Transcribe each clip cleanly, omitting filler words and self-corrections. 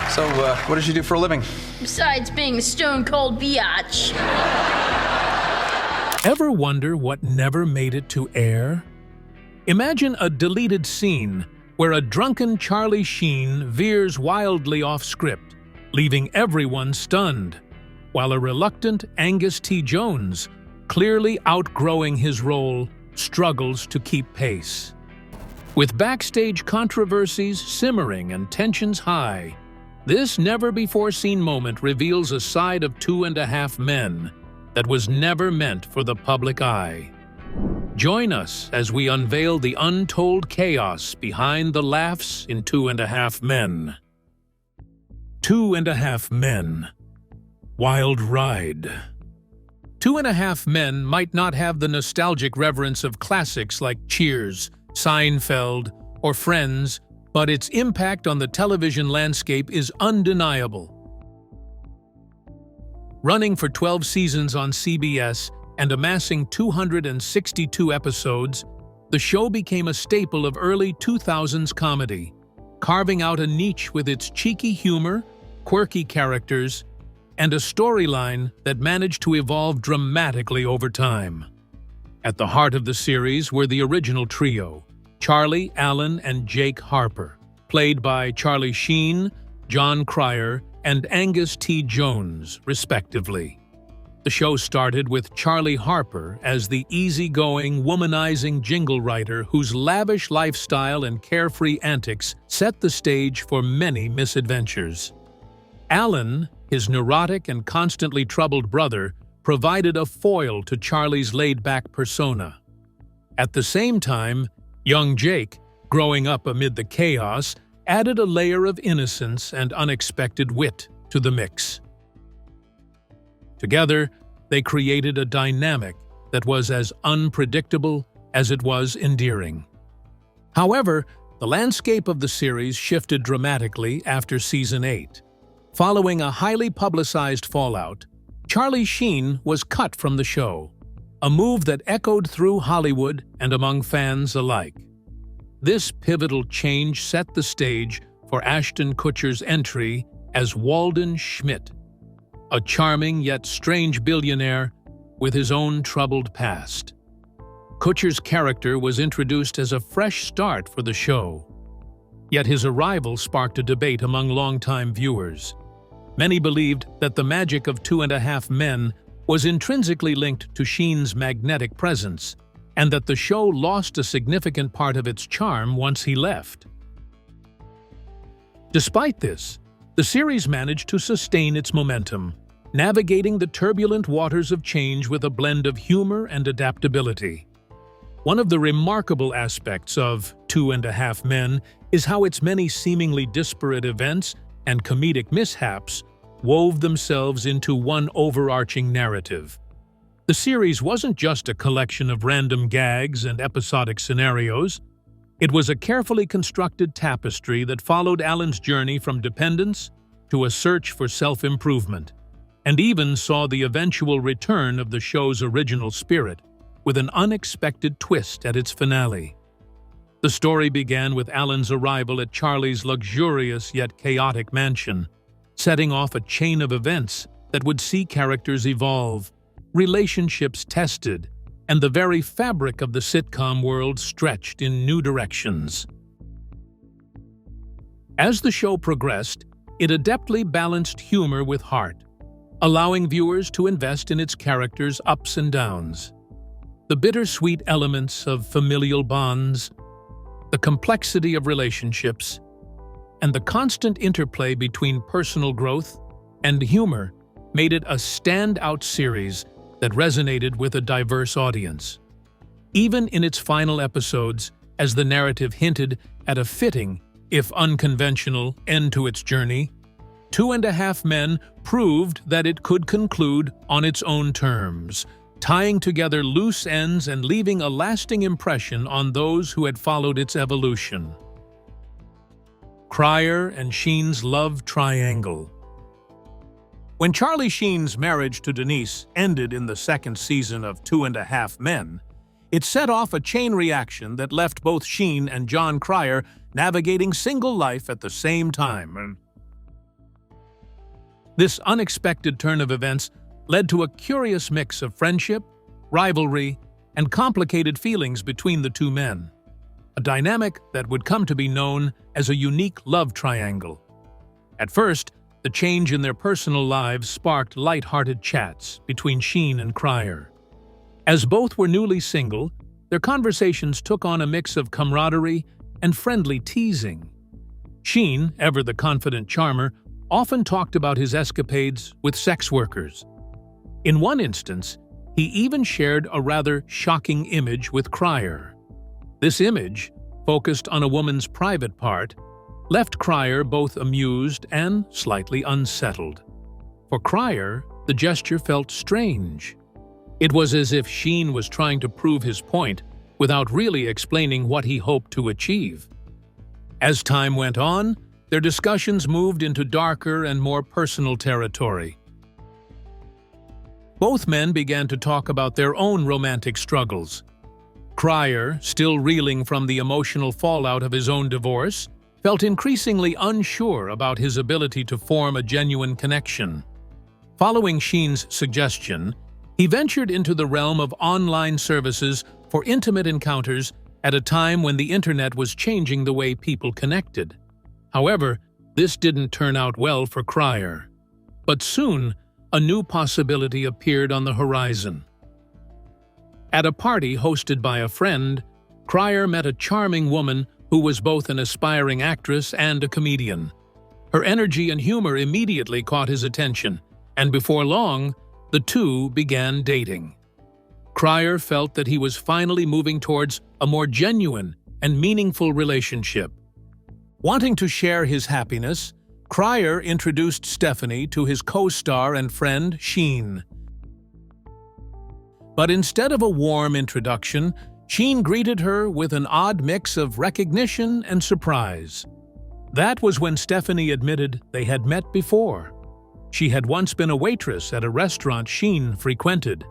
So, what did you do for a living? Besides being a stone-cold biatch. Ever wonder what never made it to air? Imagine a deleted scene where a drunken Charlie Sheen veers wildly off script, leaving everyone stunned, while a reluctant Angus T Jones, clearly outgrowing his role, struggles to keep pace. With backstage controversies simmering and tensions high, this never-before-seen moment reveals a side of Two and a Half Men that was never meant for the public eye. Join us as we unveil the untold chaos behind the laughs in Two and a Half Men. Two and a Half Men. Wild Ride. Two and a Half Men might not have the nostalgic reverence of classics like Cheers, Seinfeld, or Friends, but its impact on the television landscape is undeniable. Running for 12 seasons on CBS and amassing 262 episodes, the show became a staple of early 2000s comedy, carving out a niche with its cheeky humor, quirky characters, and a storyline that managed to evolve dramatically over time. At the heart of the series were the original trio, Charlie, Alan, and Jake Harper, played by Charlie Sheen, Jon Cryer, and Angus T Jones, respectively. The show started with Charlie Harper as the easygoing, womanizing jingle writer whose lavish lifestyle and carefree antics set the stage for many misadventures. Alan, his neurotic and constantly troubled brother, provided a foil to Charlie's laid-back persona. At the same time, young Jake, growing up amid the chaos, added a layer of innocence and unexpected wit to the mix. Together, they created a dynamic that was as unpredictable as it was endearing. However, the landscape of the series shifted dramatically after Season 8. Following a highly publicized fallout, Charlie Sheen was cut from the show, a move that echoed through Hollywood and among fans alike. This pivotal change set the stage for Ashton Kutcher's entry as Walden Schmidt, a charming yet strange billionaire with his own troubled past. Kutcher's character was introduced as a fresh start for the show. Yet his arrival sparked a debate among longtime viewers. Many believed that the magic of Two and a Half Men was intrinsically linked to Sheen's magnetic presence, and that the show lost a significant part of its charm once he left. Despite this, the series managed to sustain its momentum, navigating the turbulent waters of change with a blend of humor and adaptability. One of the remarkable aspects of Two and a Half Men is how its many seemingly disparate events and comedic mishaps wove themselves into one overarching narrative. The series wasn't just a collection of random gags and episodic scenarios. It was a carefully constructed tapestry that followed Alan's journey from dependence to a search for self-improvement, and even saw the eventual return of the show's original spirit with an unexpected twist at its finale. The story began with Alan's arrival at Charlie's luxurious yet chaotic mansion, setting off a chain of events that would see characters evolve, relationships tested, and the very fabric of the sitcom world stretched in new directions. As the show progressed, it adeptly balanced humor with heart, allowing viewers to invest in its characters' ups and downs. The bittersweet elements of familial bonds, the complexity of relationships, and the constant interplay between personal growth and humor made it a standout series that resonated with a diverse audience. Even in its final episodes, as the narrative hinted at a fitting, if unconventional, end to its journey, Two and a Half Men proved that it could conclude on its own terms, tying together loose ends and leaving a lasting impression on those who had followed its evolution. Cryer and Sheen's love triangle. When Charlie Sheen's marriage to Denise ended in the second season of Two and a Half Men, it set off a chain reaction that left both Sheen and Jon Cryer navigating single life at the same time. This unexpected turn of events led to a curious mix of friendship, rivalry, and complicated feelings between the two men. A dynamic that would come to be known as a unique love triangle. At first, the change in their personal lives sparked light-hearted chats between Sheen and Cryer. As both were newly single, their conversations took on a mix of camaraderie and friendly teasing. Sheen, ever the confident charmer, often talked about his escapades with sex workers. In one instance, he even shared a rather shocking image with Cryer. This image, focused on a woman's private part, left Cryer both amused and slightly unsettled. For Cryer, the gesture felt strange. It was as if Sheen was trying to prove his point without really explaining what he hoped to achieve. As time went on, their discussions moved into darker and more personal territory. Both men began to talk about their own romantic struggles. Cryer, still reeling from the emotional fallout of his own divorce, felt increasingly unsure about his ability to form a genuine connection. Following Sheen's suggestion, he ventured into the realm of online services for intimate encounters at a time when the internet was changing the way people connected. However, this didn't turn out well for Cryer. But soon, a new possibility appeared on the horizon. At a party hosted by a friend, Cryer met a charming woman who was both an aspiring actress and a comedian. Her energy and humor immediately caught his attention, and before long, the two began dating. Cryer felt that he was finally moving towards a more genuine and meaningful relationship. Wanting to share his happiness, Cryer introduced Stephanie to his co-star and friend Sheen. But instead of a warm introduction, Sheen greeted her with an odd mix of recognition and surprise. That was when Stephanie admitted they had met before. She had once been a waitress at a restaurant Sheen frequented.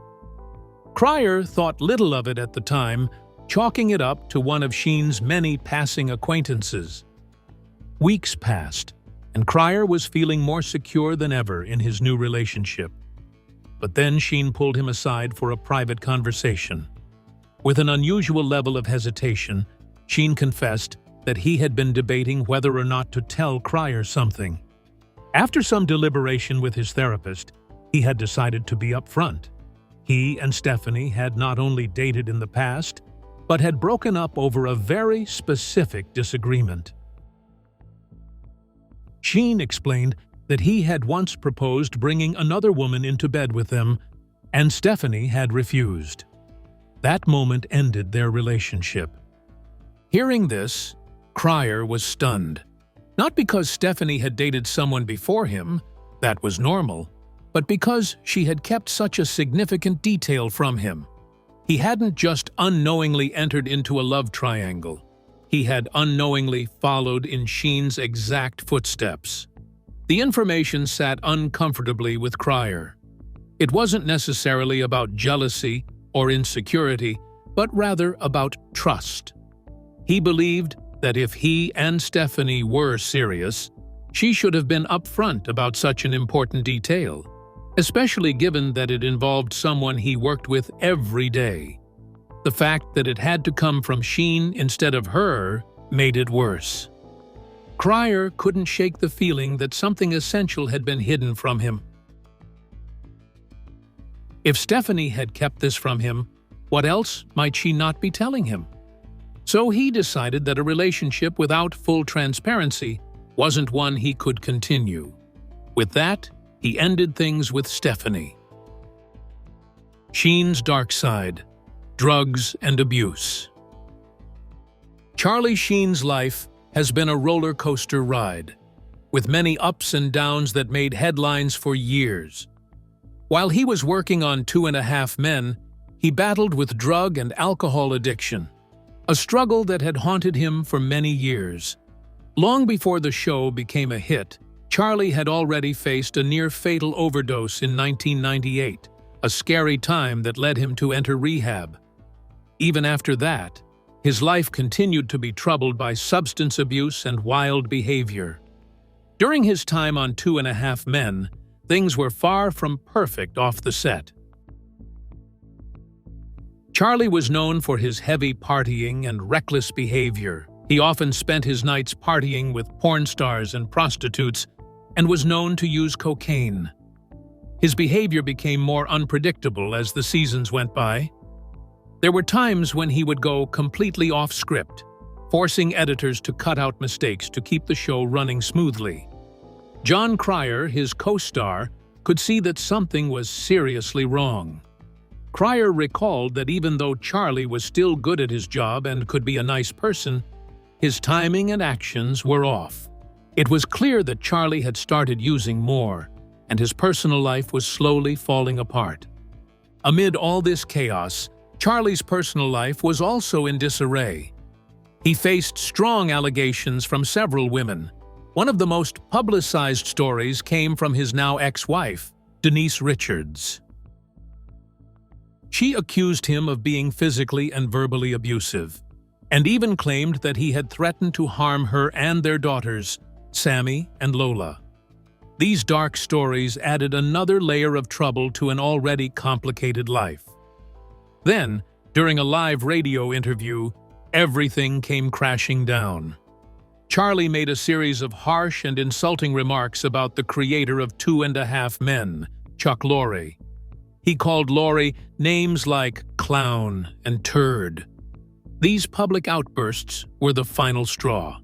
Cryer thought little of it at the time, chalking it up to one of Sheen's many passing acquaintances. Weeks passed, and Cryer was feeling more secure than ever in his new relationship. But then Sheen pulled him aside for a private conversation. With an unusual level of hesitation, Sheen confessed that he had been debating whether or not to tell Cryer something. After some deliberation with his therapist, he had decided to be upfront. He and Stephanie had not only dated in the past, but had broken up over a very specific disagreement. Sheen explained that he had once proposed bringing another woman into bed with them, and Stephanie had refused. That moment ended their relationship. Hearing this, Cryer was stunned. Not because Stephanie had dated someone before him, that was normal, but because she had kept such a significant detail from him. He hadn't just unknowingly entered into a love triangle. He had unknowingly followed in Sheen's exact footsteps. The information sat uncomfortably with Cryer. It wasn't necessarily about jealousy or insecurity, but rather about trust. He believed that if he and Stephanie were serious, she should have been upfront about such an important detail, especially given that it involved someone he worked with every day. The fact that it had to come from Sheen instead of her made it worse. Cryer couldn't shake the feeling that something essential had been hidden from him. If Stephanie had kept this from him, what else might she not be telling him? So he decided that a relationship without full transparency wasn't one he could continue. With that, he ended things with Stephanie. Sheen's dark side: drugs and abuse. Charlie Sheen's life has been a roller coaster ride, with many ups and downs that made headlines for years. While he was working on 2.5 Men, he battled with drug and alcohol addiction, a struggle that had haunted him for many years. Long before the show became a hit, Charlie had already faced a near-fatal overdose in 1998, a scary time that led him to enter rehab. Even after that, his life continued to be troubled by substance abuse and wild behavior. During his time on 2.5 Men, things were far from perfect off the set. Charlie was known for his heavy partying and reckless behavior. He often spent his nights partying with porn stars and prostitutes and was known to use cocaine. His behavior became more unpredictable as the seasons went by. There were times when he would go completely off script, forcing editors to cut out mistakes to keep the show running smoothly. Jon Cryer, his co-star, could see that something was seriously wrong. Cryer recalled that even though Charlie was still good at his job and could be a nice person, his timing and actions were off. It was clear that Charlie had started using more, and his personal life was slowly falling apart. Amid all this chaos, Charlie's personal life was also in disarray. He faced strong allegations from several women. One of the most publicized stories came from his now ex-wife, Denise Richards. She accused him of being physically and verbally abusive, and even claimed that he had threatened to harm her and their daughters, Sammy and Lola. These dark stories added another layer of trouble to an already complicated life. Then, during a live radio interview, everything came crashing down. Charlie made a series of harsh and insulting remarks about the creator of 2.5 Men, Chuck Lorre. He called Lorre names like clown and turd. These public outbursts were the final straw.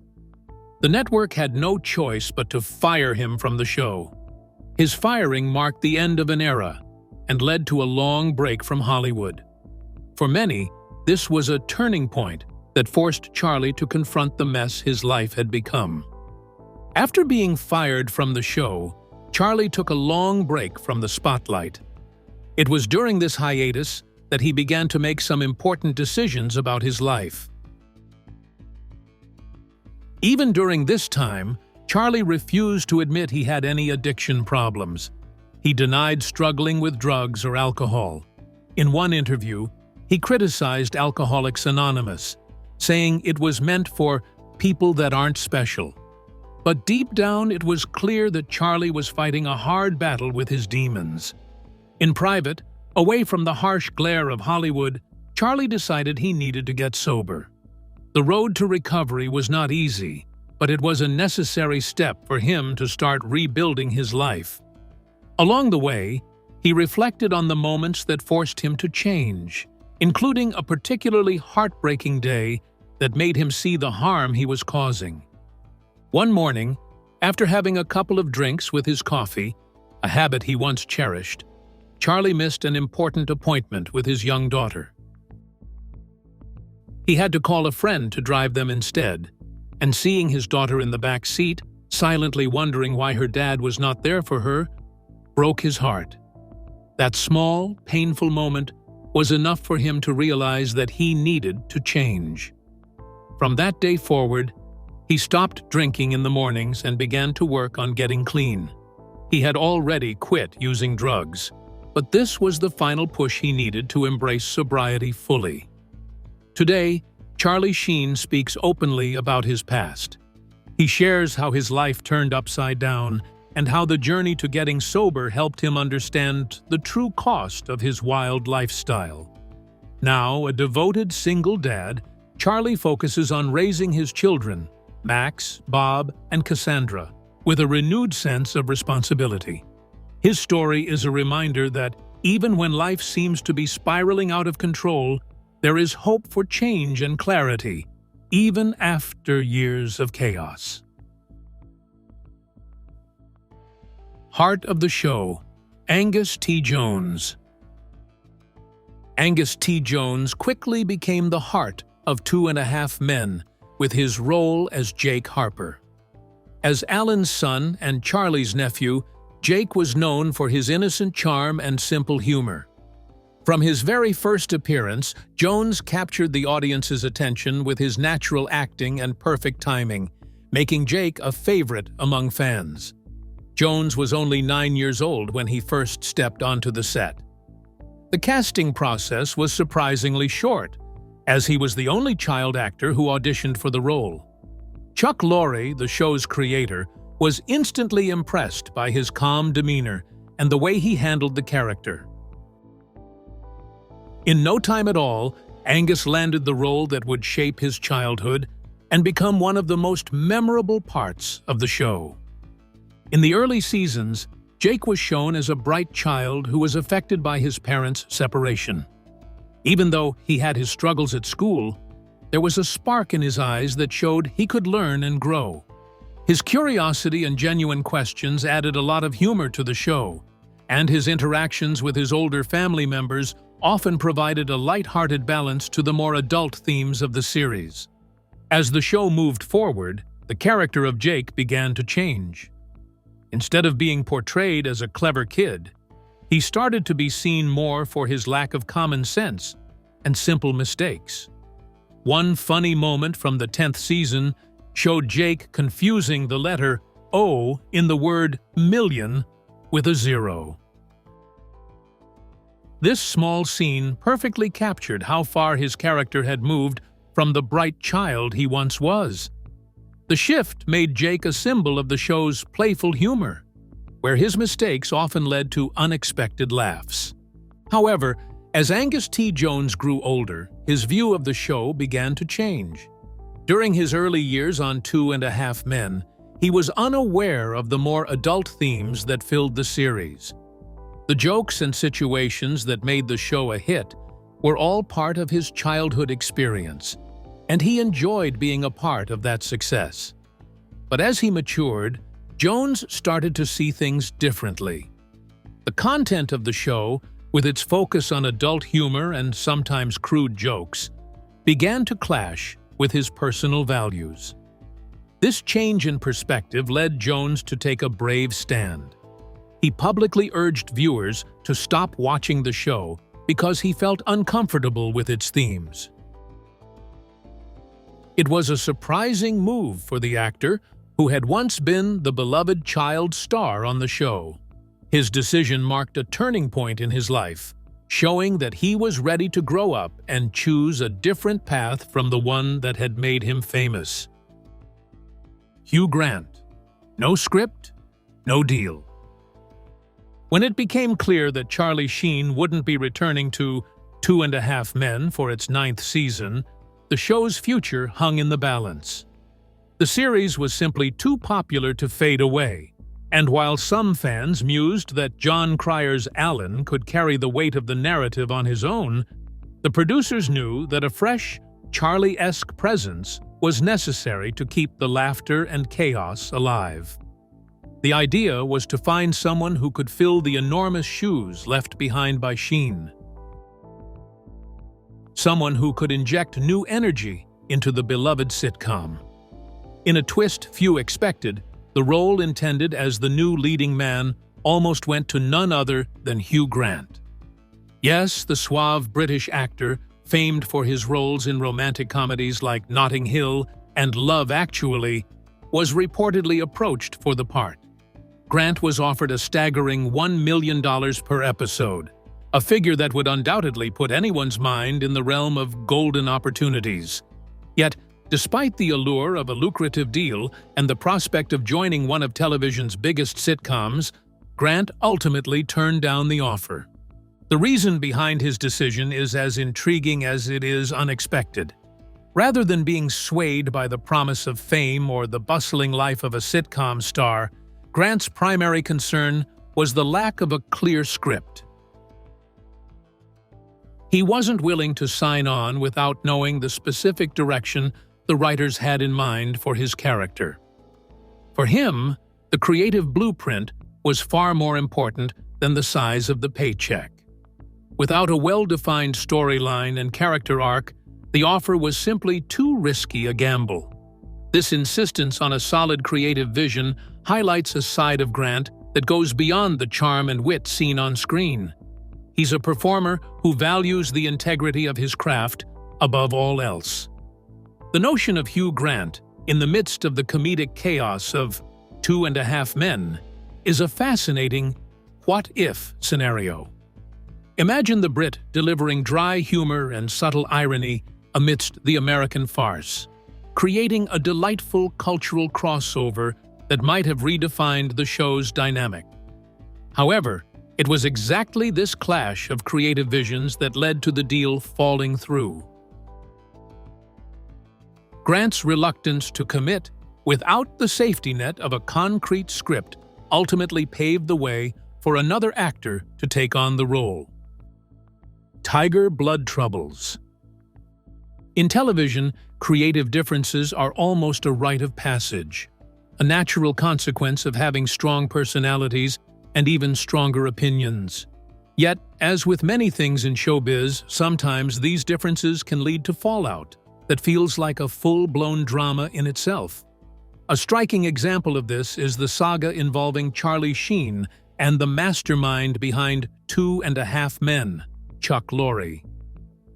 The network had no choice but to fire him from the show. His firing marked the end of an era and led to a long break from Hollywood. For many, this was a turning point that forced Charlie to confront the mess his life had become. After being fired from the show, Charlie took a long break from the spotlight. It was during this hiatus that he began to make some important decisions about his life. Even during this time, Charlie refused to admit he had any addiction problems. He denied struggling with drugs or alcohol. In one interview, he criticized Alcoholics Anonymous, saying it was meant for people that aren't special. But deep down, it was clear that Charlie was fighting a hard battle with his demons. In private, away from the harsh glare of Hollywood, Charlie decided he needed to get sober. The road to recovery was not easy, but it was a necessary step for him to start rebuilding his life. Along the way, he reflected on the moments that forced him to change, including a particularly heartbreaking day that made him see the harm he was causing. One morning, after having a couple of drinks with his coffee, a habit he once cherished, Charlie missed an important appointment with his young daughter. He had to call a friend to drive them instead, and seeing his daughter in the back seat, silently wondering why her dad was not there for her, broke his heart. That small, painful moment was enough for him to realize that he needed to change. From that day forward, he stopped drinking in the mornings and began to work on getting clean. He had already quit using drugs, but this was the final push he needed to embrace sobriety fully. Today, Charlie Sheen speaks openly about his past. He shares how his life turned upside down and how the journey to getting sober helped him understand the true cost of his wild lifestyle. Now, a devoted single dad, Charlie focuses on raising his children, Max, Bob, and Cassandra, with a renewed sense of responsibility. His story is a reminder that even when life seems to be spiraling out of control, there is hope for change and clarity, even after years of chaos. Heart of the show, Angus T Jones. Angus T Jones quickly became the heart of 2.5 Men with his role as Jake Harper. As Alan's son and Charlie's nephew, Jake was known for his innocent charm and simple humor. From his very first appearance, Jones captured the audience's attention with his natural acting and perfect timing, making Jake a favorite among fans. Jones was only 9 years old when he first stepped onto the set. The casting process was surprisingly short, as he was the only child actor who auditioned for the role. Chuck Lorre, the show's creator, was instantly impressed by his calm demeanor and the way he handled the character. In no time at all, Angus landed the role that would shape his childhood and become one of the most memorable parts of the show. In the early seasons, Jake was shown as a bright child who was affected by his parents' separation. Even though he had his struggles at school, there was a spark in his eyes that showed he could learn and grow. His curiosity and genuine questions added a lot of humor to the show, and his interactions with his older family members often provided a light-hearted balance to the more adult themes of the series. As the show moved forward, the character of Jake began to change. Instead of being portrayed as a clever kid, he started to be seen more for his lack of common sense and simple mistakes. One funny moment from the 10th season showed Jake confusing the letter O in the word million with a zero. This small scene perfectly captured how far his character had moved from the bright child he once was. The shift made Jake a symbol of the show's playful humor, where his mistakes often led to unexpected laughs. However, as Angus T Jones grew older, his view of the show began to change. During his early years on 2.5 Men, he was unaware of the more adult themes that filled the series. The jokes and situations that made the show a hit were all part of his childhood experience, and he enjoyed being a part of that success. But as he matured, Jones started to see things differently. The content of the show, with its focus on adult humor and sometimes crude jokes, began to clash with his personal values. This change in perspective led Jones to take a brave stand. He publicly urged viewers to stop watching the show because he felt uncomfortable with its themes. It was a surprising move for the actor, who had once been the beloved child star on the show. His decision marked a turning point in his life, showing that he was ready to grow up and choose a different path from the one that had made him famous. Hugh Grant. No script, no deal. When it became clear that Charlie Sheen wouldn't be returning to 2.5 Men for its 9th season, the show's future hung in the balance. The series was simply too popular to fade away, and while some fans mused that Jon Cryer's Alan could carry the weight of the narrative on his own, the producers knew that a fresh, Charlie-esque presence was necessary to keep the laughter and chaos alive. The idea was to find someone who could fill the enormous shoes left behind by Sheen. Someone who could inject new energy into the beloved sitcom. In a twist few expected, the role intended as the new leading man almost went to none other than Hugh Grant. Yes, the suave British actor, famed for his roles in romantic comedies like Notting Hill and Love Actually, was reportedly approached for the part. Grant was offered a staggering $1 million per episode, a figure that would undoubtedly put anyone's mind in the realm of golden opportunities. Yet, despite the allure of a lucrative deal and the prospect of joining one of television's biggest sitcoms, Grant ultimately turned down the offer. The reason behind his decision is as intriguing as it is unexpected. Rather than being swayed by the promise of fame or the bustling life of a sitcom star, Grant's primary concern was the lack of a clear script. He wasn't willing to sign on without knowing the specific direction the writers had in mind for his character. For him, the creative blueprint was far more important than the size of the paycheck. Without a well-defined storyline and character arc, the offer was simply too risky a gamble. This insistence on a solid creative vision highlights a side of Grant that goes beyond the charm and wit seen on screen. He's a performer who values the integrity of his craft above all else. The notion of Hugh Grant, in the midst of the comedic chaos of 2.5 Men, is a fascinating what-if scenario. Imagine the Brit delivering dry humor and subtle irony amidst the American farce, creating a delightful cultural crossover that might have redefined the show's dynamic. However, it was exactly this clash of creative visions that led to the deal falling through. Grant's reluctance to commit without the safety net of a concrete script ultimately paved the way for another actor to take on the role. Tiger blood troubles. In television, creative differences are almost a rite of passage, a natural consequence of having strong personalities and even stronger opinions. Yet, as with many things in showbiz, sometimes these differences can lead to fallout that feels like a full-blown drama in itself. A striking example of this is the saga involving Charlie Sheen and the mastermind behind 2.5 Men, Chuck Lorre.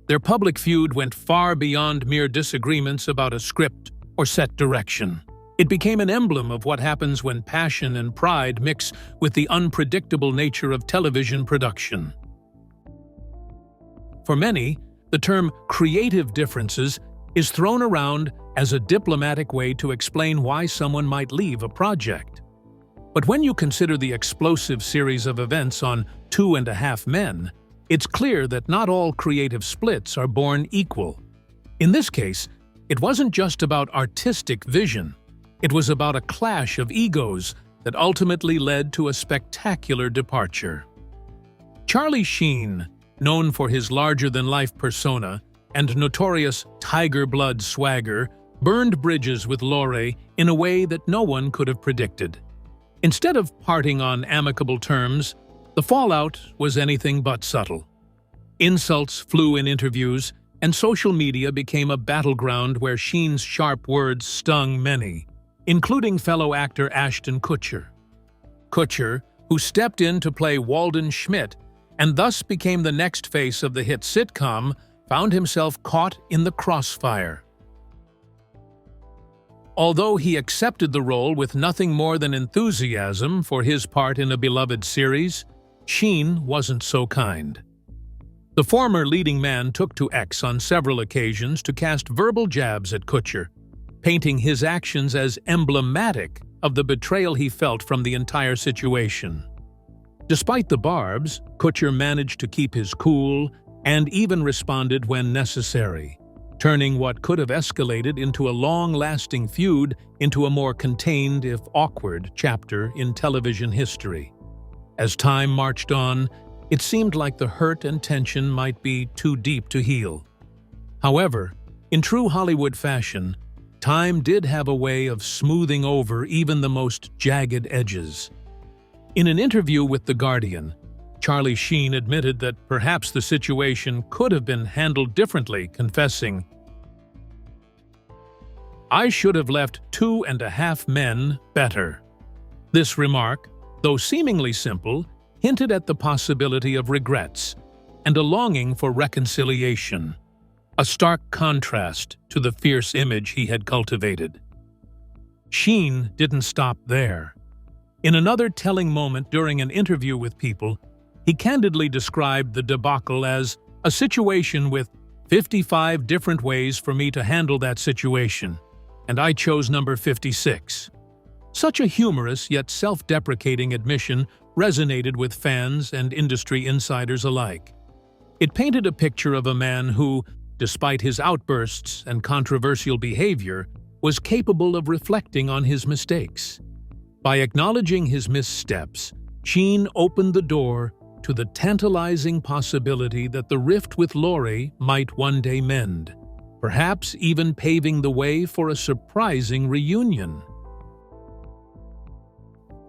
Their public feud went far beyond mere disagreements about a script or set direction. It became an emblem of what happens when passion and pride mix with the unpredictable nature of television production. For many, the term creative differences is thrown around as a diplomatic way to explain why someone might leave a project. But when you consider the explosive series of events on 2.5 Men, it's clear that not all creative splits are born equal. In this case, it wasn't just about artistic vision. It was about a clash of egos that ultimately led to a spectacular departure. Charlie Sheen, known for his larger-than-life persona and notorious tiger blood swagger, burned bridges with Lorre in a way that no one could have predicted. Instead of parting on amicable terms, the fallout was anything but subtle. Insults flew in interviews, and social media became a battleground where Sheen's sharp words stung many, including fellow actor Ashton Kutcher. Kutcher, who stepped in to play Walden Schmidt and thus became the next face of the hit sitcom, found himself caught in the crossfire. Although he accepted the role with nothing more than enthusiasm for his part in a beloved series, Sheen wasn't so kind. The former leading man took to X on several occasions to cast verbal jabs at Kutcher, painting his actions as emblematic of the betrayal he felt from the entire situation. Despite the barbs, Kutcher managed to keep his cool and even responded when necessary, turning what could have escalated into a long-lasting feud into a more contained, if awkward, chapter in television history. As time marched on, it seemed like the hurt and tension might be too deep to heal. However, in true Hollywood fashion, time did have a way of smoothing over even the most jagged edges. In an interview with The Guardian, Charlie Sheen admitted that perhaps the situation could have been handled differently, confessing, "I should have left 2.5 Men better." This remark, though seemingly simple, hinted at the possibility of regrets and a longing for reconciliation, a stark contrast to the fierce image he had cultivated. Sheen didn't stop there. In another telling moment during an interview with People, he candidly described the debacle as a situation with 55 different ways for me to handle that situation, and I chose number 56. Such a humorous yet self-deprecating admission resonated with fans and industry insiders alike. It painted a picture of a man who, despite his outbursts and controversial behavior, was capable of reflecting on his mistakes. By acknowledging his missteps, Sheen opened the door to the tantalizing possibility that the rift with Lorre might one day mend, perhaps even paving the way for a surprising reunion.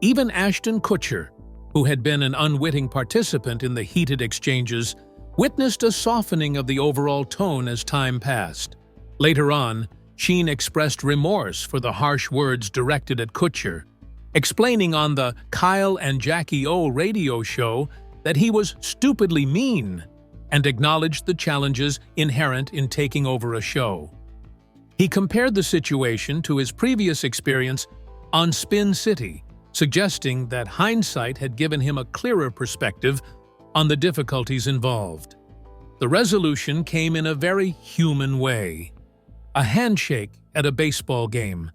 Even Ashton Kutcher, who had been an unwitting participant in the heated exchanges, witnessed a softening of the overall tone as time passed. Later on, Sheen expressed remorse for the harsh words directed at Kutcher, explaining on the Kyle and Jackie O radio show that he was stupidly mean, and acknowledged the challenges inherent in taking over a show. He compared the situation to his previous experience on Spin City, suggesting that hindsight had given him a clearer perspective on the difficulties involved. The resolution came in a very human way. A handshake at a baseball game,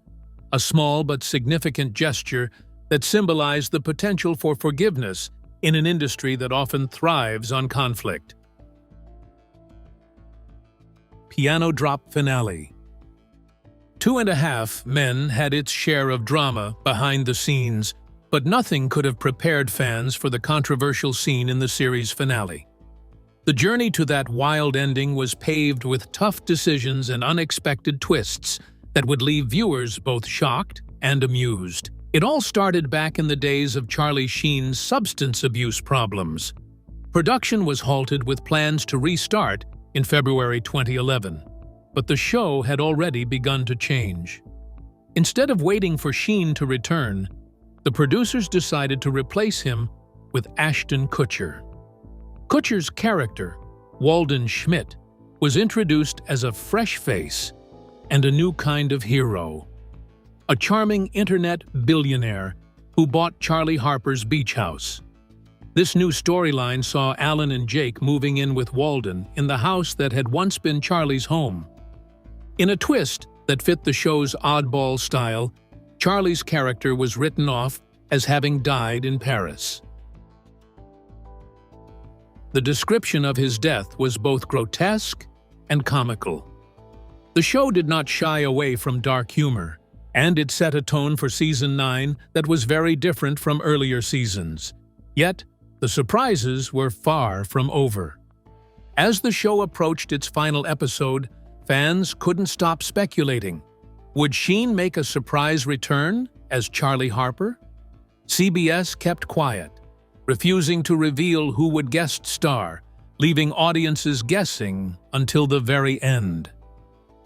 a small but significant gesture that symbolized the potential for forgiveness in an industry that often thrives on conflict. Piano Drop Finale. 2.5 Men had its share of drama behind the scenes, but nothing could have prepared fans for the controversial scene in the series finale. The journey to that wild ending was paved with tough decisions and unexpected twists that would leave viewers both shocked and amused. It all started back in the days of Charlie Sheen's substance abuse problems. Production was halted with plans to restart in February 2011, but the show had already begun to change. Instead of waiting for Sheen to return, the producers decided to replace him with Ashton Kutcher. Kutcher's character, Walden Schmidt, was introduced as a fresh face and a new kind of hero. A charming internet billionaire who bought Charlie Harper's beach house. This new storyline saw Alan and Jake moving in with Walden in the house that had once been Charlie's home. In a twist that fit the show's oddball style, Charlie's character was written off as having died in Paris. The description of his death was both grotesque and comical. The show did not shy away from dark humor, and it set a tone for Season 9 that was very different from earlier seasons. Yet, the surprises were far from over. As the show approached its final episode, fans couldn't stop speculating. Would Sheen make a surprise return as Charlie Harper? CBS kept quiet, refusing to reveal who would guest star, leaving audiences guessing until the very end.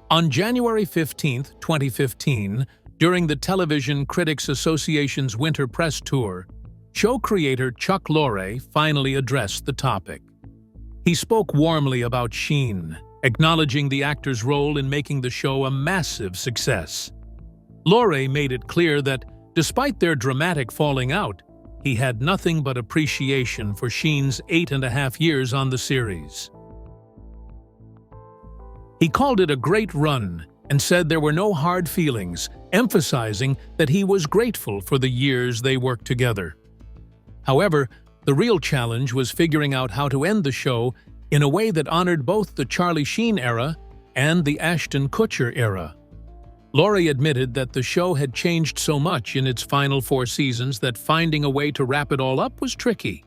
On January 15, 2015, during the Television Critics Association's winter press tour, show creator Chuck Lorre finally addressed the topic. He spoke warmly about Sheen, acknowledging the actor's role in making the show a massive success. Lorre made it clear that, despite their dramatic falling out, he had nothing but appreciation for Sheen's 8.5 years on the series. He called it a great run and said there were no hard feelings, emphasizing that he was grateful for the years they worked together. However, the real challenge was figuring out how to end the show in a way that honored both the Charlie Sheen era and the Ashton Kutcher era. Lorre admitted that the show had changed so much in its final 4 seasons that finding a way to wrap it all up was tricky.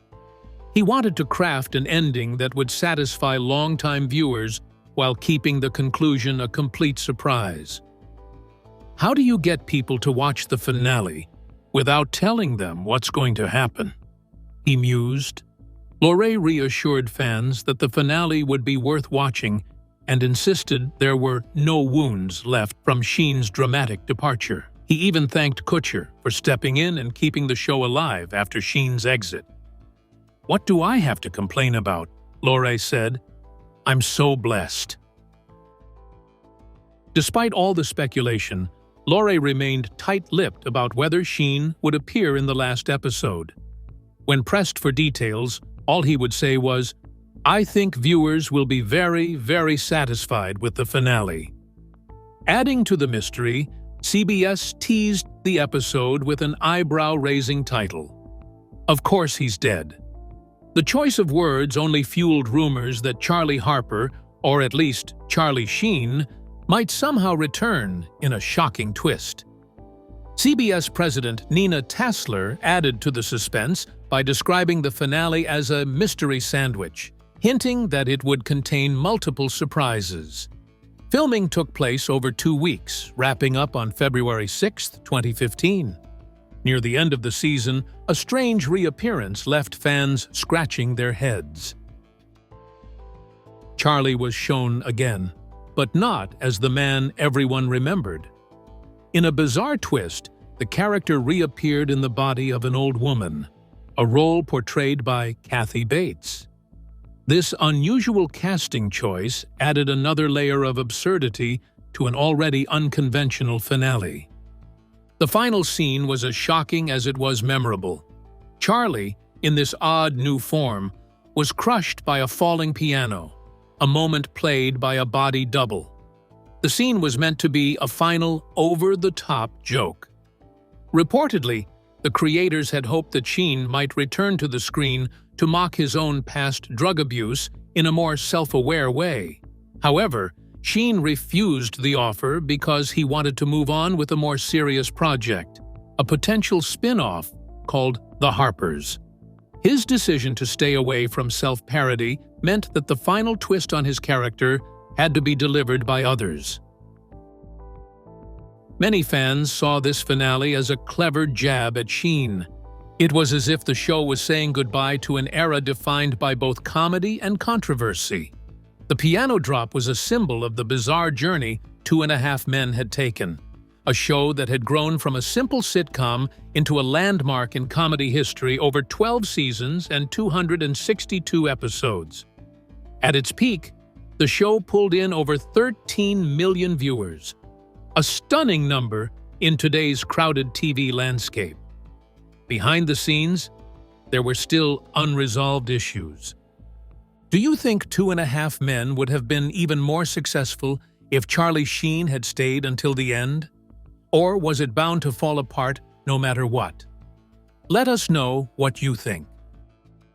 He wanted to craft an ending that would satisfy longtime viewers while keeping the conclusion a complete surprise. How do you get people to watch the finale without telling them what's going to happen? He mused. Lorre reassured fans that the finale would be worth watching and insisted there were no wounds left from Sheen's dramatic departure. He even thanked Kutcher for stepping in and keeping the show alive after Sheen's exit. "What do I have to complain about?" Lorre said. "I'm so blessed." Despite all the speculation, Lorre remained tight-lipped about whether Sheen would appear in the last episode. When pressed for details, all he would say was, "I think viewers will be very, very satisfied with the finale." Adding to the mystery, CBS teased the episode with an eyebrow-raising title: "Of course he's dead." The choice of words only fueled rumors that Charlie Harper, or at least Charlie Sheen, might somehow return in a shocking twist. CBS President Nina Tassler added to the suspense by describing the finale as a mystery sandwich, hinting that it would contain multiple surprises. Filming took place over 2 weeks, wrapping up on February 6, 2015. Near the end of the season, a strange reappearance left fans scratching their heads. Charlie was shown again, but not as the man everyone remembered. In a bizarre twist, the character reappeared in the body of an old woman, a role portrayed by Kathy Bates. This unusual casting choice added another layer of absurdity to an already unconventional finale. The final scene was as shocking as it was memorable. Charlie, in this odd new form, was crushed by a falling piano, a moment played by a body double. The scene was meant to be a final over-the-top joke. Reportedly, The creators had hoped that Sheen might return to the screen to mock his own past drug abuse in a more self-aware way. However, Sheen refused the offer because he wanted to move on with a more serious project, a potential spin-off called The Harpers. His decision to stay away from self-parody meant that the final twist on his character had to be delivered by others. Many fans saw this finale as a clever jab at Sheen. It was as if the show was saying goodbye to an era defined by both comedy and controversy. The piano drop was a symbol of the bizarre journey 2.5 Men had taken, a show that had grown from a simple sitcom into a landmark in comedy history over 12 seasons and 262 episodes. At its peak, the show pulled in over 13 million viewers, a stunning number in today's crowded TV landscape. Behind the scenes, there were still unresolved issues. Do you think 2.5 Men would have been even more successful if Charlie Sheen had stayed until the end? Or was it bound to fall apart no matter what? Let us know what you think.